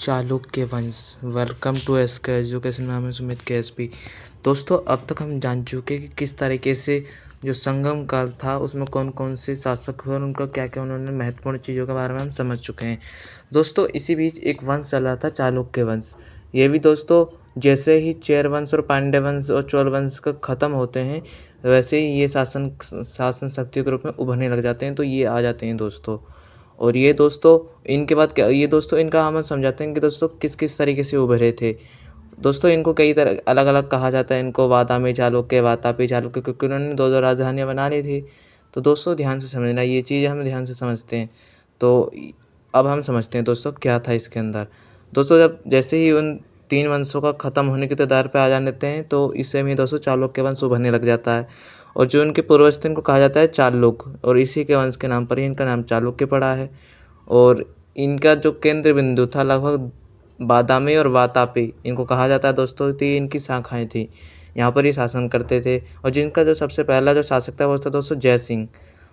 चालुक्य वंश। Welcome to SK education. नाम है सुमित के एस पी। दोस्तों, अब तक हम जान चुके कि किस तरीके से जो संगम काल था उसमें कौन कौन से शासक हुए और उनका क्या क्या उन्होंने महत्वपूर्ण चीज़ों के बारे में हम समझ चुके हैं। दोस्तों, इसी बीच एक वंश चला था चालुक्य वंश। ये भी दोस्तों जैसे ही चेर वंश और पांड्य वंश और चोल वंश का ख़त्म होते हैं वैसे ही ये शासन शक्ति के रूप में उभरने लग जाते हैं। तो ये आ जाते हैं दोस्तों। और ये दोस्तों इनके बाद क्या, ये दोस्तों इनका हम समझाते हैं कि दोस्तों किस किस तरीके से उभरे थे। दोस्तों इनको कई तरह अलग अलग कहा जाता है। इनको वादामी चालुक्य, वातापी चालुक्य, क्योंकि उन्होंने दो दो राजधानियाँ बना ली थी। तो दोस्तों ध्यान से समझना, ये चीज़ हम ध्यान से समझते हैं। तो अब हम समझते हैं दोस्तों क्या था इसके अंदर। दोस्तों जब जैसे ही उन तीन वंशों का ख़त्म होने की कगार पे आ जाते हैं तो इससे में दोस्तों चालुक्य वंश उभरने लग जाता है। और जो इनके पूर्वज थे इनको कहा जाता है चालुक, और इसी के वंश के नाम पर ही इनका नाम चालुक्य पड़ा है। और इनका जो केंद्र बिंदु था लगभग बादामी और वातापी, इनको कहा जाता है दोस्तों, थी इनकी शाखाएं थी। यहाँ पर ही शासन करते थे। और जिनका जो सबसे पहला जो शासक था वो था दोस्तों जय सिंह।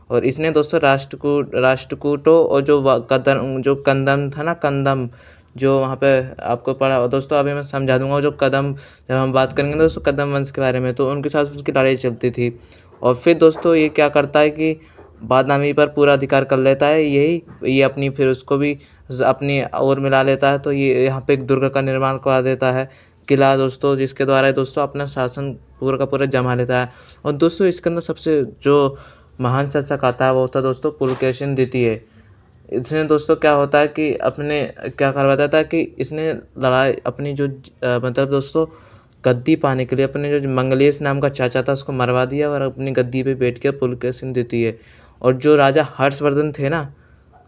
और इसने दोस्तों राष्ट्रकूटों और जो कंदम था ना, कंदम, जो वहाँ पे आपको पढ़ा दोस्तों, अभी मैं समझा दूंगा। जो कदम, जब हम बात करेंगे दोस्तों कदम वंश के बारे में, तो उनके साथ उसकी लड़ाई चलती थी। और फिर दोस्तों ये क्या करता है कि बादामी पर पूरा अधिकार कर लेता है। ये अपनी फिर उसको भी अपनी ओर मिला लेता है। तो ये यहाँ पे एक दुर्ग का निर्माण करवा देता है, किला दोस्तों, जिसके द्वारा दोस्तों अपना शासन पूरा का पूरा जमा लेता है। और दोस्तों इसके अंदर सबसे जो महान शासक आता है वो था दोस्तों पुलकेशिन द्वितीय। इसने दोस्तों क्या होता है कि अपने क्या करवाता था कि इसने लड़ाई अपनी जो मतलब दोस्तों गद्दी पाने के लिए अपने जो मंगलेश नाम का चाचा था उसको मरवा दिया और अपनी गद्दी पे बैठ गया पुलकेशिन द्वितीय। और जो राजा हर्षवर्धन थे ना,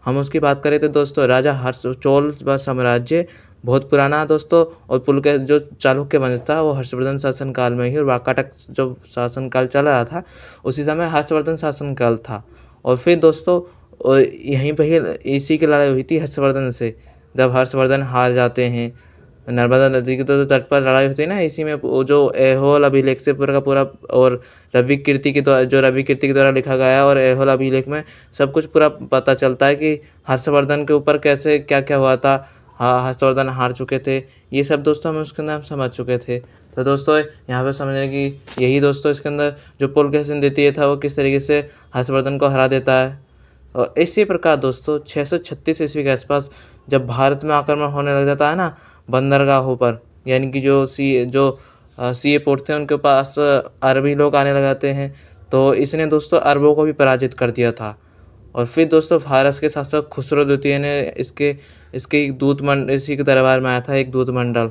हम उसकी बात करें तो दोस्तों राजा हर्ष चोल साम्राज्य बहुत पुराना है दोस्तों। और पुलके जो चालुक्य वंश था वो हर्षवर्धन शासन काल में ही, और वाकाटक जो शासन काल चल रहा था उसी समय हर्षवर्धन शासन काल था। और फिर दोस्तों यहीं पर ही इसी की लड़ाई हुई थी हर्षवर्धन से, जब हर्षवर्धन हार जाते हैं। नर्मदा नदी के तो तट पर लड़ाई होती है ना, इसी में वो जो ऐहोल अभिलेख से पूरा का पूरा, और रवि कीर्ति के द्वारा, जो रवि कीर्ति के द्वारा लिखा गया है, और ऐहोल अभिलेख में सब कुछ पूरा पता चलता है कि हर्षवर्धन के ऊपर कैसे क्या क्या हुआ था। हाँ, हर्षवर्धन हार चुके थे। ये सब दोस्तों हम उसके अंदर हम समझ चुके थे। तो दोस्तों यहाँ पे समझने की यही दोस्तों इसके अंदर जो पुलकेशिन द्वितीय था वो किस तरीके से हर्षवर्धन को हरा देता है। और इसी प्रकार दोस्तों 636 ईस्वी के आसपास जब भारत में आक्रमण होने लग जाता है ना बंदरगाहों पर, यानी कि जो सी ए पोर्ट थे उनके पास अरबी लोग आने लग जाते हैं। तो इसने दोस्तों अरबों को भी पराजित कर दिया था। और फिर दोस्तों फारस के शासक खुसरो द्वितीय ने इसके एक इसी के दरबार में आया था एक दूत मंडल।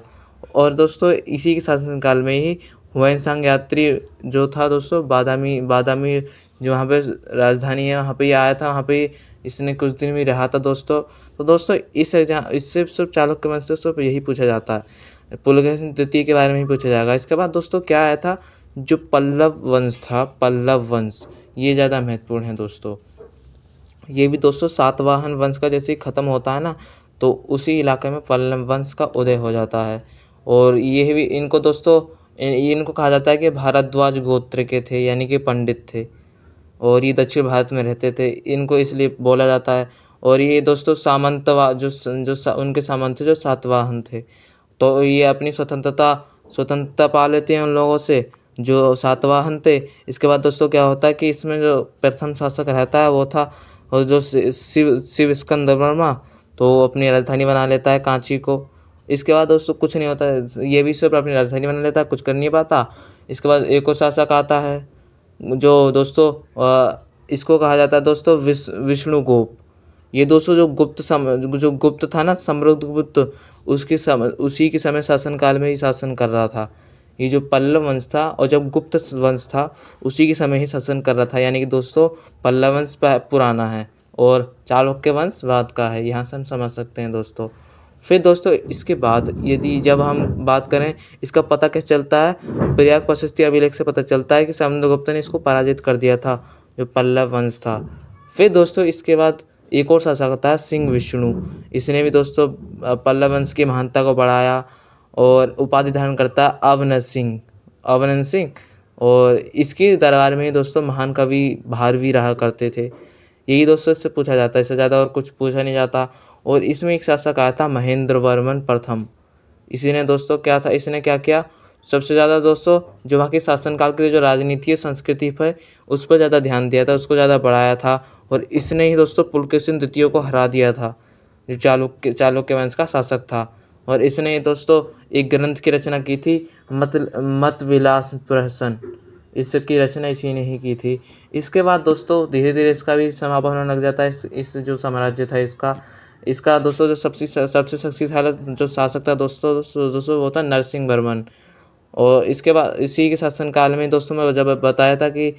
और दोस्तों इसी के शासनकाल में ही हुआनसांग यात्री जो था दोस्तों, बादामी बादामी जो वहाँ पे राजधानी है वहाँ पे ये आया था। वहाँ पे इसने कुछ दिन भी रहा था दोस्तों। तो दोस्तों इससे सिर्फ चालुक्य वंश से सिर्फ यही पूछा जाता है, पुलकेशिन द्वितीय के बारे में ही पूछा जाएगा। इसके बाद दोस्तों क्या आया था, जो पल्लव वंश था, पल्लव वंश, ये ज़्यादा महत्वपूर्ण है दोस्तों। ये भी दोस्तों सातवाहन वंश का जैसे ही ख़त्म होता है ना, तो उसी इलाके में पल्लव वंश का उदय हो जाता है। और ये भी इनको दोस्तों इनको कहा जाता है कि भारद्वाज गोत्र के थे, यानी कि पंडित थे। और ये दक्षिण भारत में रहते थे, इनको इसलिए बोला जाता है। और ये दोस्तों उनके सामंत थे जो सातवाहन थे। तो ये अपनी स्वतंत्रता पा लेते हैं उन लोगों से जो सातवाहन थे। इसके बाद दोस्तों क्या होता है कि इसमें जो प्रथम शासक रहता है वो था, और जो शिव स्कंद वर्मा, तो वो अपनी राजधानी बना लेता है कांची को। इसके बाद दोस्तों कुछ नहीं होता है, ये भी सिर्फ अपनी राजधानी बना लेता है, कुछ कर नहीं पाता। इसके बाद एक और शासक आता है जो दोस्तों इसको कहा जाता है दोस्तों विष्णुगुप्त। ये दोस्तों जो गुप्त था ना, समुद्रगुप्त, उसी के समय शासनकाल में ही शासन कर रहा था। ये जो पल्लव वंश था और जब गुप्त वंश था उसी के समय ही शासन कर रहा था, यानी कि दोस्तों पल्लव वंश पुराना है और चालुक्य वंश बाद का है। यहाँ से हम समझ सकते हैं दोस्तों। फिर दोस्तों इसके बाद यदि जब हम बात करें इसका पता कैसे चलता है, प्रयाग प्रशस्ति अभिलेख से पता चलता है कि समुद्रगुप्त ने इसको पराजित कर दिया था, जो पल्लव वंश था। फिर दोस्तों इसके बाद एक और शासक आता है सिंह विष्णु। इसने भी दोस्तों पल्लव वंश की महानता को बढ़ाया और उपाधि धारण करता है अवनंद सिंह। और इसके दरबार में ही दोस्तों महान कवि भारवी रहा करते थे। यही दोस्तों इससे पूछा जाता है, इससे ज़्यादा और कुछ पूछा नहीं जाता। और इसमें एक शासक आया था महेंद्र वर्मन प्रथम। इसी ने दोस्तों क्या था, इसने क्या किया, सबसे ज़्यादा दोस्तों जो वहाँ के शासनकाल के लिए जो राजनीति है संस्कृति पर उस पर ज़्यादा ध्यान दिया था, उसको ज़्यादा बढ़ाया था। और इसने ही दोस्तों पुलकेशिन द्वितीय को हरा दिया था, जो चालुक्य वंश का शासक था। और इसने दोस्तों एक ग्रंथ की रचना की थी, मत विलास प्रहसन, इसकी रचना इसी ने ही की थी। इसके बाद दोस्तों धीरे धीरे इसका भी समापन होने लग जाता है। इस जो साम्राज्य था इसका दोस्तों जो सबसे शक्तिशाली जो शासक था दोस्तों वो था नरसिंह वर्मन। और इसके बाद इसी के शासनकाल में दोस्तों मैं जब बताया था कि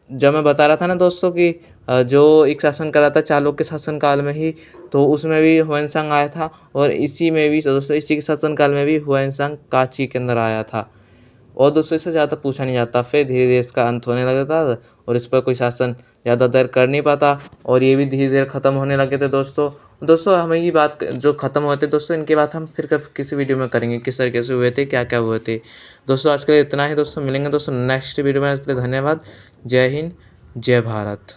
जब मैं बता रहा था ना दोस्तों कि जो एक शासन करा था चालुक्य शासनकाल में ही, तो उसमें भी हुएनसांग आया था। और इसी में भी दोस्तों इसी के शासनकाल में भी हुएनसांग कांची के अंदर आया था। और दोस्तों इससे ज़्यादा पूछा नहीं जाता। फिर धीरे धीरे इसका अंत होने लगा था और इस पर कोई शासन ज़्यादा देर कर नहीं पाता और ये भी धीरे धीरे ख़त्म होने लगे थे दोस्तों हमें ये बात जो ख़त्म हुए थे दोस्तों, इनकी बात हम फिर किसी वीडियो में करेंगे, किस तरीके से हुए थे, क्या क्या हुए थे। दोस्तों आज के लिए इतना ही दोस्तों, मिलेंगे दोस्तों नेक्स्ट वीडियो में। आज के लिए धन्यवाद। जय हिंद, जय भारत।